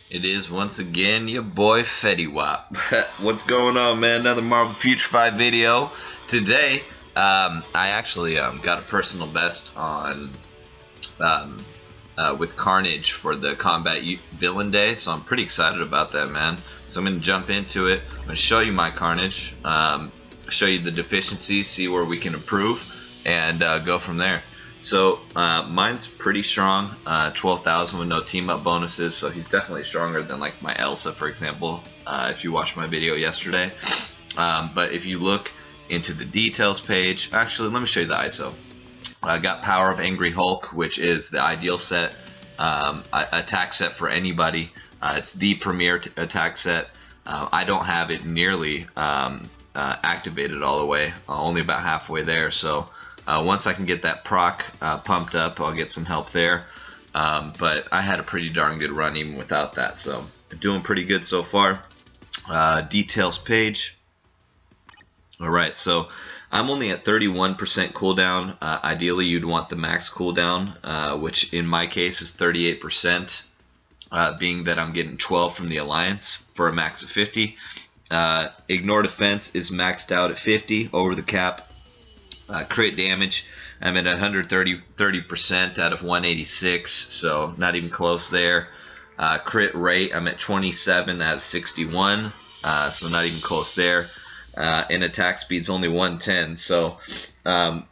It is once again your boy Fetty Wap. What's going on, man? Another Marvel Future 5 video. Today, I actually got a personal best on with Carnage for the Combat Villain Day, so I'm pretty excited about that, man. So I'm going to jump into it. I'm going to show you my Carnage, show you the deficiencies, see where we can improve, and go from there. So mine's pretty strong, 12,000 with no team up bonuses, so he's definitely stronger than like my Elsa, for example, if you watched my video yesterday. But if you look into the details page, actually let me show you the ISO. I got Power of Angry Hulk, which is the ideal set, attack set for anybody. It's the premier attack set. I don't have it nearly activated all the way, only about halfway there, so once I can get that proc pumped up, I'll get some help there. But I had a pretty darn good run even without that, so doing pretty good so far. Details page. Alright, so I'm only at 31% cooldown. Ideally, you'd want the max cooldown, which in my case is 38%, being that I'm getting 12 from the Alliance for a max of 50. Ignore defense is maxed out at 50 over the cap. Crit damage, I'm at 130% out of 186, so not even close there. Crit rate, I'm at 27 out of 61, so not even close there. And attack speed's only 110, so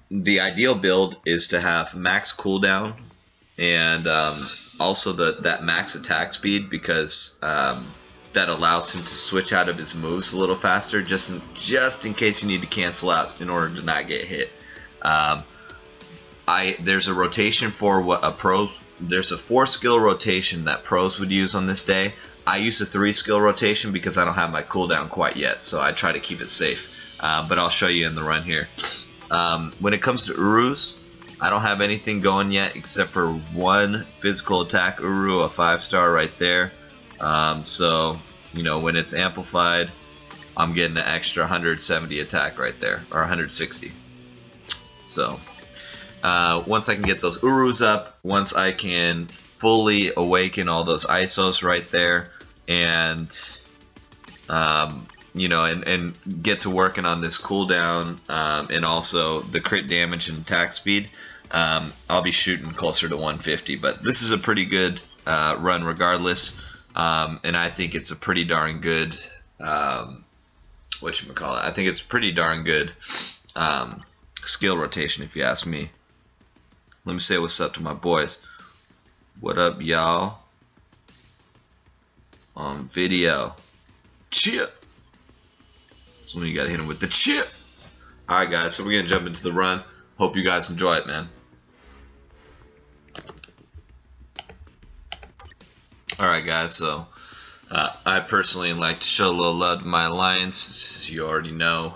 the ideal build is to have max cooldown and also that max attack speed, because that allows him to switch out of his moves a little faster, just in case you need to cancel out in order to not get hit. There's a rotation for what a pro. There's a 4-skill rotation that pros would use on this day. I use a 3-skill rotation because I don't have my cooldown quite yet, so I try to keep it safe. But I'll show you in the run here. When it comes to Urus, I don't have anything going yet except for one physical attack Uru, a 5-star right there. So, you know, when it's amplified, I'm getting an extra 170 attack right there, or 160. So, once I can get those Urus up, once I can fully awaken all those ISOs right there, and you know, and get to working on this cooldown, and also the crit damage and attack speed, I'll be shooting closer to 150. But this is a pretty good run regardless. And I think it's a pretty darn good, whatchamacallit, I think it's pretty darn good skill rotation, if you ask me. Let me say what's up to my boys. What up, y'all? On video. Chip! So when you gotta hit him with the chip. Alright, guys, so we're gonna jump into the run. Hope you guys enjoy it, man. Alright, guys, so I personally like to show a little love to my Alliance. As you already know,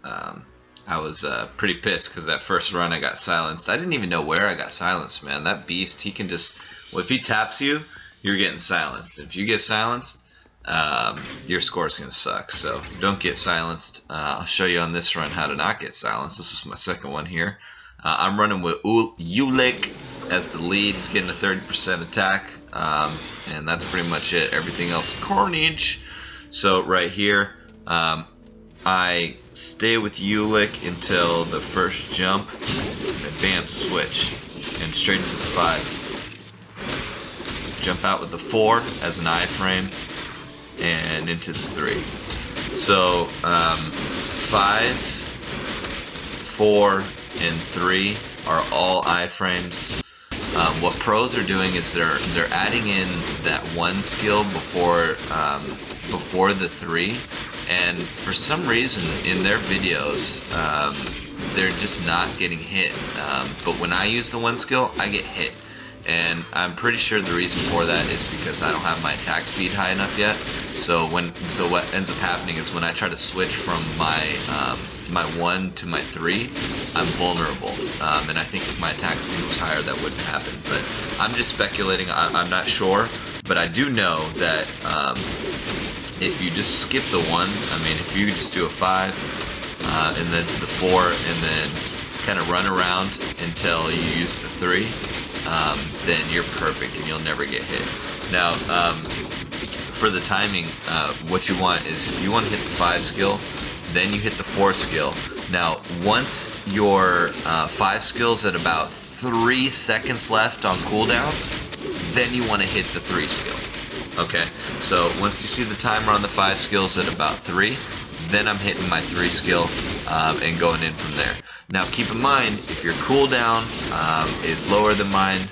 I was pretty pissed because that first run I got silenced. I didn't even know where I got silenced, man. That beast, he can just, well, if he taps you, you're getting silenced. If you get silenced, your score's going to suck. So don't get silenced. I'll show you on this run how to not get silenced. This was my second one here. I'm running with Ulik as the lead. He's getting a 30% attack, and that's pretty much it. Everything else Carnage. So right here, I stay with Ulik until the first jump, and bam, switch, and straight into the 5. Jump out with the 4 as an iframe, and into the 3. So 5, 4, and 3 are all iframes. What pros are doing is they're adding in that 1 skill before the 3. And for some reason in their videos, they're just not getting hit. But when I use the 1 skill, I get hit. And I'm pretty sure the reason for that is because I don't have my attack speed high enough yet. So what ends up happening is when I try to switch from my 1 to my 3, I'm vulnerable. And I think if my attack speed was higher, that wouldn't happen. But I'm just speculating. I'm not sure. But I do know that if you just skip the 1, I mean, if you just do a 5, and then to the 4, and then kind of run around until you use the 3, then you're perfect and you'll never get hit. Now, for the timing, what you want is you want to hit the 5 skill, then you hit the 4 skill. Now, once your 5 skill's at about 3 seconds left on cooldown, then you want to hit the 3 skill. Okay, so once you see the timer on the 5 skills at about 3, then I'm hitting my 3 skill and going in from there. Now keep in mind, if your cooldown is lower than mine,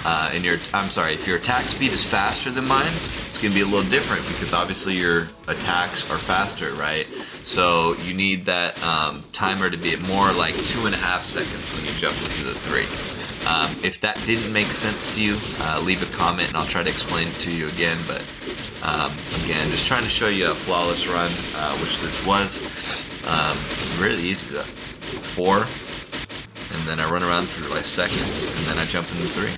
and if your attack speed is faster than mine, it's going to be a little different because obviously your attacks are faster, right? So you need that timer to be at more like 2.5 seconds when you jump into the 3. If that didn't make sense to you, leave a comment and I'll try to explain it to you again. But again, just trying to show you a flawless run, which this was. Really easy. 4, and then I run around for like seconds, and then I jump into 3.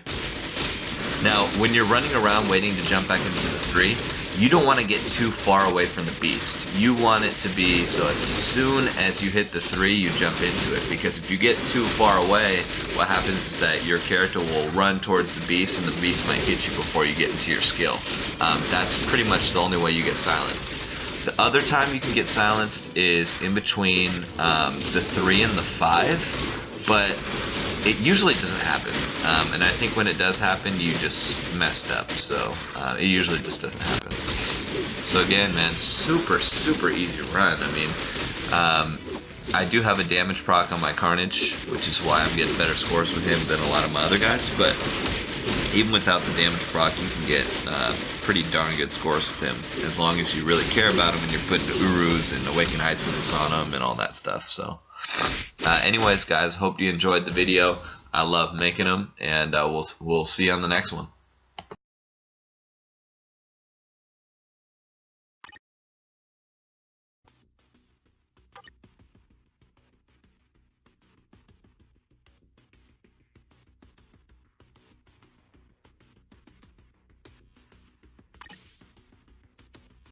Now, when you're running around waiting to jump back into the 3, you don't want to get too far away from the beast. You want it to be so as soon as you hit the 3, you jump into it. Because if you get too far away, what happens is that your character will run towards the beast, and the beast might hit you before you get into your skill. That's pretty much the only way you get silenced. The other time you can get silenced is in between the 3 and the 5, but it usually doesn't happen. And I think when it does happen, you just messed up. So it usually just doesn't happen. So again, man, super, super easy run. I mean, I do have a damage proc on my Carnage, which is why I'm getting better scores with him than a lot of my other guys. But even without the damage proc, you can get pretty darn good scores with him, as long as you really care about him and you're putting the Urus and Awakened Items on him and all that stuff. So anyways, guys, hope you enjoyed the video. I love making them, and we'll see you on the next one.